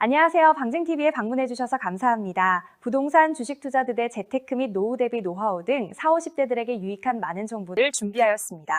안녕하세요. 방증TV에 방문해주셔서 감사합니다. 부동산 주식 투자들의 재테크 및 노후 대비 노하우 등 40, 50대들에게 유익한 많은 정보를 준비하였습니다.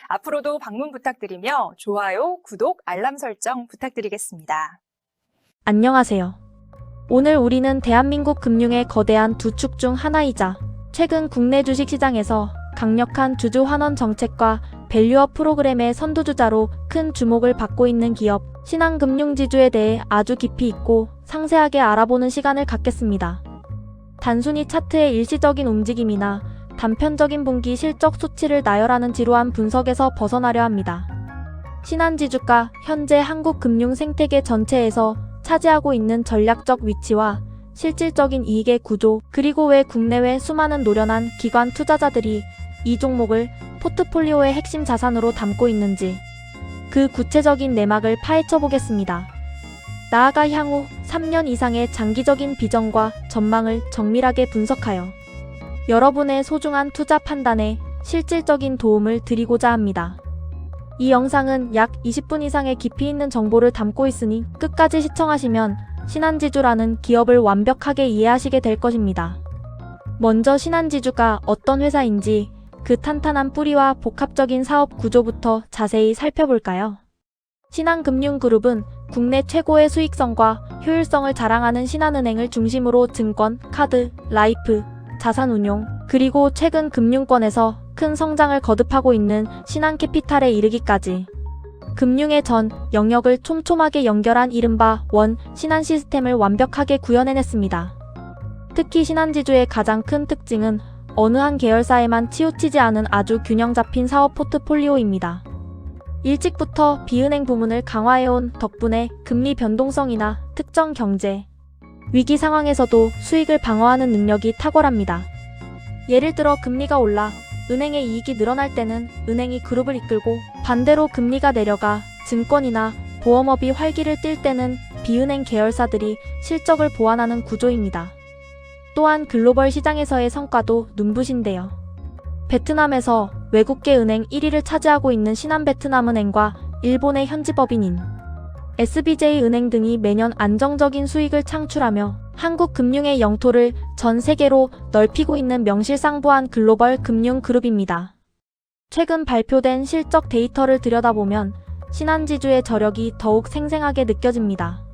앞으로도 방문 부탁드리며 좋아요, 구독, 알람 설정 부탁드리겠습니다. 안녕하세요. 오늘 우리는 대한민국 금융의 거대한 두 축 중 하나이자 최근 국내 주식시장에서 강력한 주주 환원 정책과 밸류업 프로그램의 선두주자로 큰 주목을 받고 있는 기업 신한금융지주에 대해 아주 깊이 있고 상세하게 알아보는 시간을 갖겠습니다. 단순히 차트의 일시적인 움직임이나 단편적인 분기 실적 수치를 나열하는 지루한 분석에서 벗어나려 합니다. 신한지주가 현재 한국 금융 생태계 전체에서 차지하고 있는 전략적 위치와 실질적인 이익의 구조, 그리고 왜 국내외 수많은 노련한 기관 투자자들이 이 종목을 포트폴리오의 핵심 자산으로 담고 있는지 그 구체적인 내막을 파헤쳐 보겠습니다. 나아가 향후 3년 이상의 장기적인 비전과 전망을 정밀하게 분석하여 여러분의 소중한 투자 판단에 실질적인 도움을 드리고자 합니다. 이 영상은 약 20분 이상의 깊이 있는 정보를 담고 있으니 끝까지 시청하시면 신한지주라는 기업을 완벽하게 이해하시게 될 것입니다. 먼저 신한지주가 어떤 회사인지 그 탄탄한 뿌리와 복합적인 사업 구조부터 자세히 살펴볼까요? 신한금융그룹은 국내 최고의 수익성과 효율성을 자랑하는 신한은행을 중심으로 증권, 카드, 라이프, 자산운용, 그리고 최근 금융권에서 큰 성장을 거듭하고 있는 신한캐피탈에 이르기까지 금융의 전 영역을 촘촘하게 연결한 이른바 원 신한시스템을 완벽하게 구현해냈습니다. 특히 신한지주의 가장 큰 특징은 어느 한 계열사에만 치우치지 않은 아주 균형 잡힌 사업 포트폴리오입니다. 일찍부터 비은행 부문을 강화해온 덕분에 금리 변동성이나 특정 경제 위기 상황에서도 수익을 방어하는 능력이 탁월합니다. 예를 들어 금리가 올라 은행의 이익이 늘어날 때는 은행이 그룹을 이끌고, 반대로 금리가 내려가 증권이나 보험업이 활기를 띨 때는 비은행 계열사들이 실적을 보완하는 구조입니다. 또한 글로벌 시장에서의 성과도 눈부신데요. 베트남에서 외국계 은행 1위를 차지하고 있는 신한베트남은행과 일본의 현지법인인 SBJ은행 등이 매년 안정적인 수익을 창출하며 한국 금융의 영토를 전 세계로 넓히고 있는 명실상부한 글로벌 금융 그룹입니다. 최근 발표된 실적 데이터를 들여다보면 신한지주의 저력이 더욱 생생하게 느껴집니다.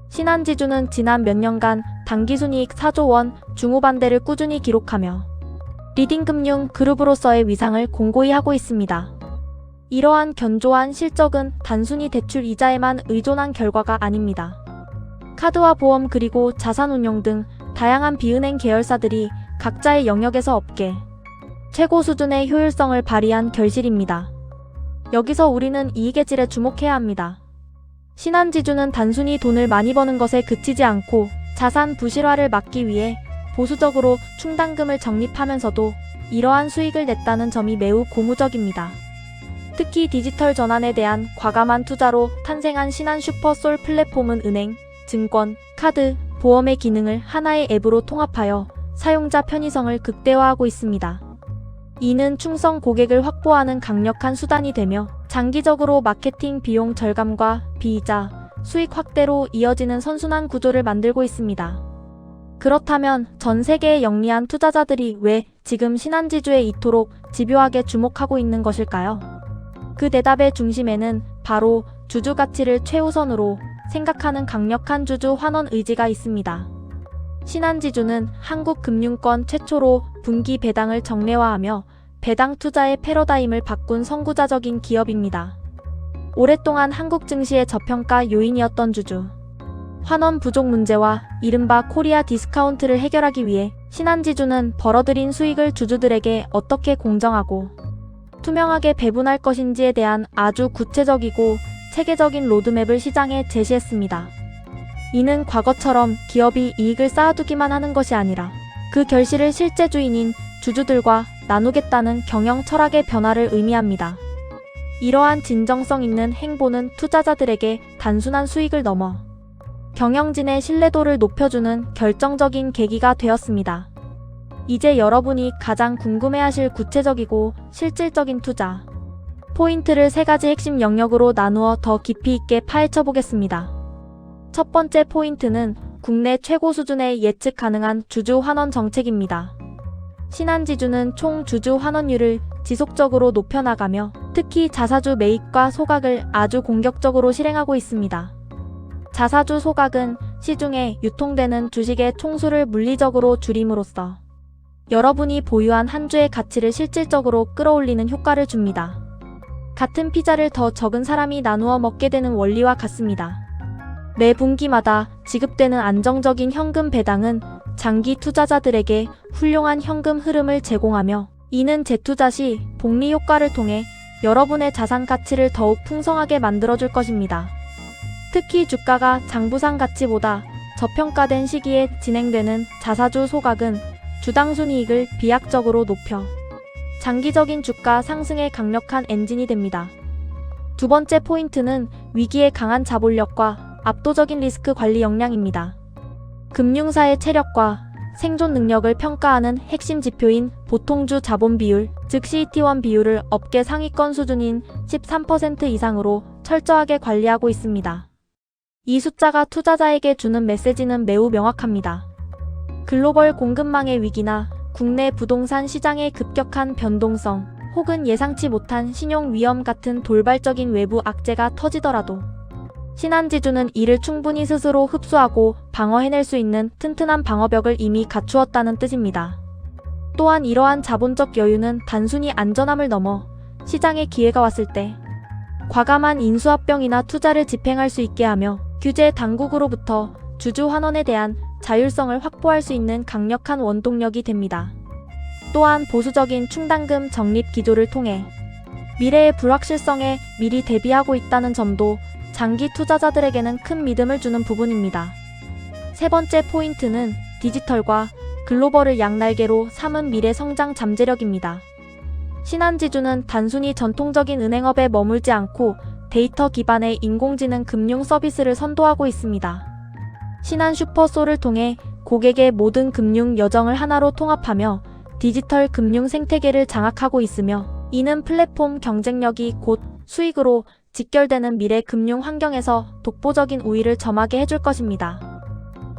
신한지주는 지난 몇 년간 당기순이익 4조 원 중후반대를 꾸준히 기록하며 리딩금융 그룹으로서의 위상을 공고히 하고 있습니다. 이러한 견조한 실적은 단순히 대출 이자에만 의존한 결과가 아닙니다. 카드와 보험 그리고 자산운용 등 다양한 비은행 계열사들이 각자의 영역에서 업계 최고 수준의 효율성을 발휘한 결실입니다. 여기서 우리는 이익의 질에 주목해야 합니다. 신한지주는 단순히 돈을 많이 버는 것에 그치지 않고 자산 부실화를 막기 위해 보수적으로 충당금을 적립하면서도 이러한 수익을 냈다는 점이 매우 고무적입니다. 특히 디지털 전환에 대한 과감한 투자로 탄생한 신한 슈퍼솔 플랫폼은 은행, 증권, 카드, 보험의 기능을 하나의 앱으로 통합하여 사용자 편의성을 극대화하고 있습니다. 이는 충성 고객을 확보하는 강력한 수단이 되며 장기적으로 마케팅 비용 절감과 비이자 수익 확대로 이어지는 선순환 구조를 만들고 있습니다. 그렇다면 전 세계의 영리한 투자자들이 왜 지금 신한지주에 이토록 집요하게 주목하고 있는 것일까요? 그 대답의 중심에는 바로 주주 가치를 최우선으로 생각하는 강력한 주주 환원 의지가 있습니다. 신한지주는 한국 금융권 최초로 분기 배당을 정례화하며 배당 투자의 패러다임을 바꾼 선구자적인 기업입니다. 오랫동안 한국 증시의 저평가 요인이었던 주주 환원 부족 문제와 이른바 코리아 디스카운트를 해결하기 위해 신한지주는 벌어들인 수익을 주주들에게 어떻게 공정하고 투명하게 배분할 것인지에 대한 아주 구체적이고 체계적인 로드맵을 시장에 제시했습니다. 이는 과거처럼 기업이 이익을 쌓아두기만 하는 것이 아니라 그 결실을 실제 주인인 주주들과 나누겠다는 경영 철학의 변화를 의미합니다. 이러한 진정성 있는 행보는 투자자들에게 단순한 수익을 넘어 경영진의 신뢰도를 높여주는 결정적인 계기가 되었습니다. 이제 여러분이 가장 궁금해하실 구체적이고 실질적인 투자 포인트를 3가지 핵심 영역으로 나누어 더 깊이 있게 파헤쳐 보겠습니다. 첫 번째 포인트는 국내 최고 수준의 예측 가능한 주주 환원 정책입니다. 신한지주는 총 주주 환원율을 지속적으로 높여나가며 특히 자사주 매입과 소각을 아주 공격적으로 실행하고 있습니다. 자사주 소각은 시중에 유통되는 주식의 총수를 물리적으로 줄임으로써 여러분이 보유한 한 주의 가치를 실질적으로 끌어올리는 효과를 줍니다. 같은 피자를 더 적은 사람이 나누어 먹게 되는 원리와 같습니다. 매 분기마다 지급되는 안정적인 현금 배당은 장기 투자자들에게 훌륭한 현금 흐름을 제공하며 이는 재투자 시 복리 효과를 통해 여러분의 자산 가치를 더욱 풍성하게 만들어줄 것입니다. 특히 주가가 장부상 가치보다 저평가된 시기에 진행되는 자사주 소각은 주당 순이익을 비약적으로 높여 장기적인 주가 상승에 강력한 엔진이 됩니다. 두 번째 포인트는 위기에 강한 자본력과 압도적인 리스크 관리 역량입니다. 금융사의 체력과 생존 능력을 평가하는 핵심 지표인 보통주 자본 비율, 즉 CET1 비율을 업계 상위권 수준인 13% 이상으로 철저하게 관리하고 있습니다. 이 숫자가 투자자에게 주는 메시지는 매우 명확합니다. 글로벌 공급망의 위기나 국내 부동산 시장의 급격한 변동성 혹은 예상치 못한 신용 위험 같은 돌발적인 외부 악재가 터지더라도 신한지주는 이를 충분히 스스로 흡수하고 방어해낼 수 있는 튼튼한 방어벽을 이미 갖추었다는 뜻입니다. 또한 이러한 자본적 여유는 단순히 안전함을 넘어 시장에 기회가 왔을 때 과감한 인수합병이나 투자를 집행할 수 있게 하며 규제 당국으로부터 주주 환원에 대한 자율성을 확보할 수 있는 강력한 원동력이 됩니다. 또한 보수적인 충당금 적립 기조를 통해 미래의 불확실성에 미리 대비하고 있다는 점도 장기 투자자들에게는 큰 믿음을 주는 부분입니다. 세 번째 포인트는 디지털과 글로벌을 양날개로 삼은 미래 성장 잠재력입니다. 신한지주는 단순히 전통적인 은행업에 머물지 않고 데이터 기반의 인공지능 금융 서비스를 선도하고 있습니다. 신한 슈퍼소를 통해 고객의 모든 금융 여정을 하나로 통합하며 디지털 금융 생태계를 장악하고 있으며 이는 플랫폼 경쟁력이 곧 수익으로 직결되는 미래 금융 환경에서 독보적인 우위를 점하게 해줄 것입니다.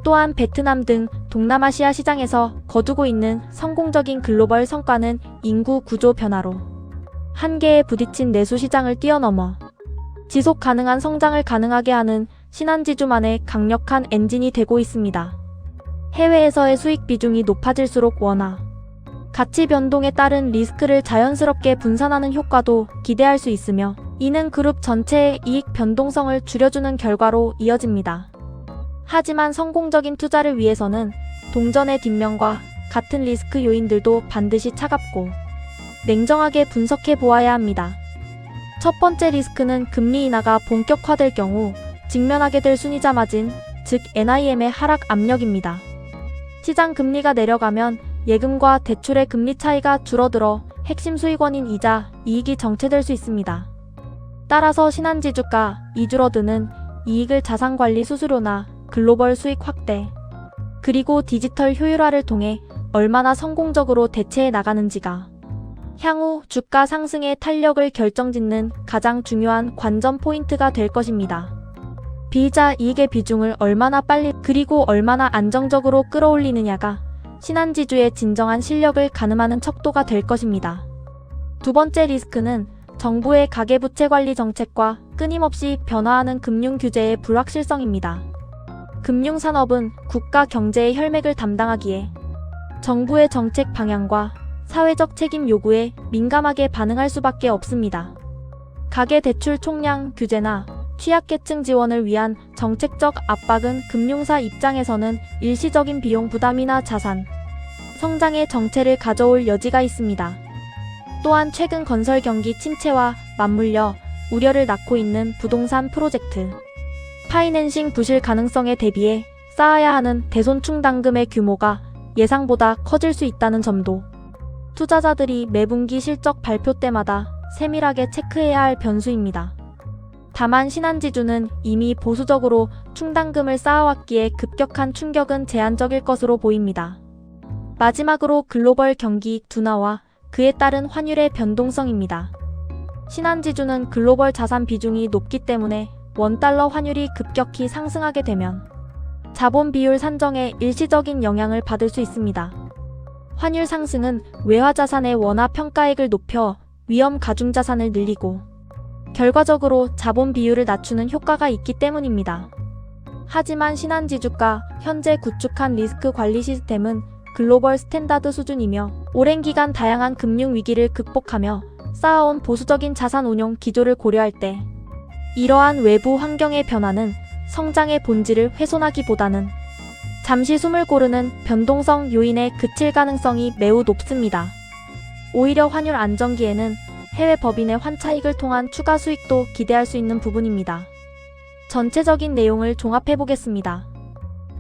또한 베트남 등 동남아시아 시장에서 거두고 있는 성공적인 글로벌 성과는 인구 구조 변화로 한계에 부딪힌 내수 시장을 뛰어넘어 지속 가능한 성장을 가능하게 하는 신한지주만의 강력한 엔진이 되고 있습니다. 해외에서의 수익 비중이 높아질수록 원화 가치 변동에 따른 리스크를 자연스럽게 분산하는 효과도 기대할 수 있으며 이는 그룹 전체의 이익 변동성을 줄여주는 결과로 이어집니다. 하지만 성공적인 투자를 위해서는 동전의 뒷면과 같은 리스크 요인들도 반드시 차갑고 냉정하게 분석해 보아야 합니다. 첫 번째 리스크는 금리 인하가 본격화될 경우 직면하게 될 순이자 마진, 즉 NIM의 하락 압력입니다. 시장 금리가 내려가면 예금과 대출의 금리 차이가 줄어들어 핵심 수익원인 이자, 이익이 정체될 수 있습니다. 따라서 신한지주가 줄어드는 이익을 자산관리 수수료나 글로벌 수익 확대, 그리고 디지털 효율화를 통해 얼마나 성공적으로 대체해 나가는지가 향후 주가 상승의 탄력을 결정짓는 가장 중요한 관전 포인트가 될 것입니다. 비이자 이익의 비중을 얼마나 빨리 그리고 얼마나 안정적으로 끌어올리느냐가 신한지주의 진정한 실력을 가늠하는 척도가 될 것입니다. 두 번째 리스크는 정부의 가계부채 관리 정책과 끊임없이 변화하는 금융 규제의 불확실성입니다. 금융산업은 국가 경제의 혈맥을 담당하기에 정부의 정책 방향과 사회적 책임 요구에 민감하게 반응할 수밖에 없습니다. 가계대출 총량 규제나 취약계층 지원을 위한 정책적 압박은 금융사 입장에서는 일시적인 비용 부담이나 자산 성장의 정체를 가져올 여지가 있습니다. 또한 최근 건설 경기 침체와 맞물려 우려를 낳고 있는 부동산 프로젝트 파이낸싱 부실 가능성에 대비해 쌓아야 하는 대손충당금의 규모가 예상보다 커질 수 있다는 점도 투자자들이 매분기 실적 발표 때마다 세밀하게 체크해야 할 변수입니다. 다만 신한지주는 이미 보수적으로 충당금을 쌓아왔기에 급격한 충격은 제한적일 것으로 보입니다. 마지막으로 글로벌 경기 둔화와 그에 따른 환율의 변동성입니다. 신한지주는 글로벌 자산 비중이 높기 때문에 원달러 환율이 급격히 상승하게 되면 자본 비율 산정에 일시적인 영향을 받을 수 있습니다. 환율 상승은 외화 자산의 원화 평가액을 높여 위험 가중 자산을 늘리고 결과적으로 자본 비율을 낮추는 효과가 있기 때문입니다. 하지만 신한지주가 현재 구축한 리스크 관리 시스템은 글로벌 스탠다드 수준이며 오랜 기간 다양한 금융 위기를 극복하며 쌓아온 보수적인 자산 운용 기조를 고려할 때 이러한 외부 환경의 변화는 성장의 본질을 훼손하기보다는 잠시 숨을 고르는 변동성 요인에 그칠 가능성이 매우 높습니다. 오히려 환율 안정기에는 해외 법인의 환차익을 통한 추가 수익도 기대할 수 있는 부분입니다. 전체적인 내용을 종합해보겠습니다.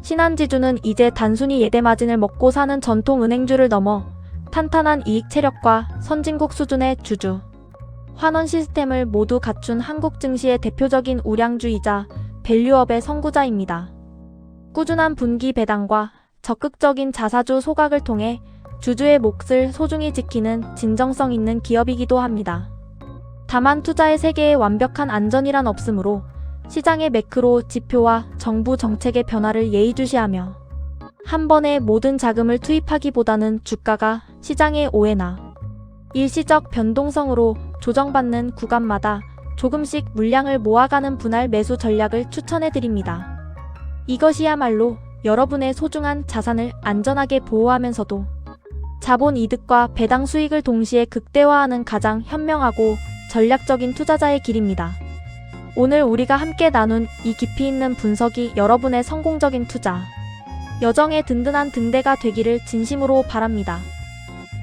신한지주는 이제 단순히 예대 마진을 먹고 사는 전통 은행주를 넘어 탄탄한 이익 체력과 선진국 수준의 주주, 환원 시스템을 모두 갖춘 한국 증시의 대표적인 우량주이자 밸류업의 선구자입니다. 꾸준한 분기 배당과 적극적인 자사주 소각을 통해 주주의 몫을 소중히 지키는 진정성 있는 기업이기도 합니다. 다만 투자의 세계에 완벽한 안전이란 없으므로 시장의 매크로 지표와 정부 정책의 변화를 예의주시하며 한 번에 모든 자금을 투입하기보다는 주가가 시장의 오해나 일시적 변동성으로 조정받는 구간마다 조금씩 물량을 모아가는 분할 매수 전략을 추천해드립니다. 이것이야말로 여러분의 소중한 자산을 안전하게 보호하면서도 자본 이득과 배당 수익을 동시에 극대화하는 가장 현명하고 전략적인 투자자의 길입니다. 오늘 우리가 함께 나눈 이 깊이 있는 분석이 여러분의 성공적인 투자 여정의 든든한 등대가 되기를 진심으로 바랍니다.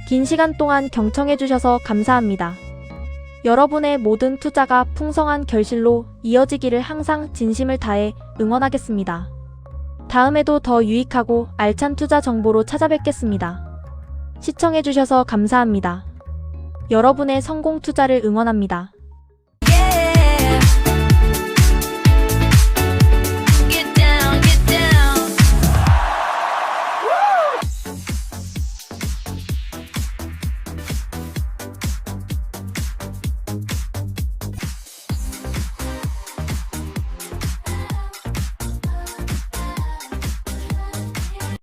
긴 시간 동안 경청해주셔서 감사합니다. 여러분의 모든 투자가 풍성한 결실로 이어지기를 항상 진심을 다해 응원하겠습니다. 다음에도 더 유익하고 알찬 투자 정보로 찾아뵙겠습니다. 시청해주셔서 감사합니다. 여러분의 성공 투자를 응원합니다.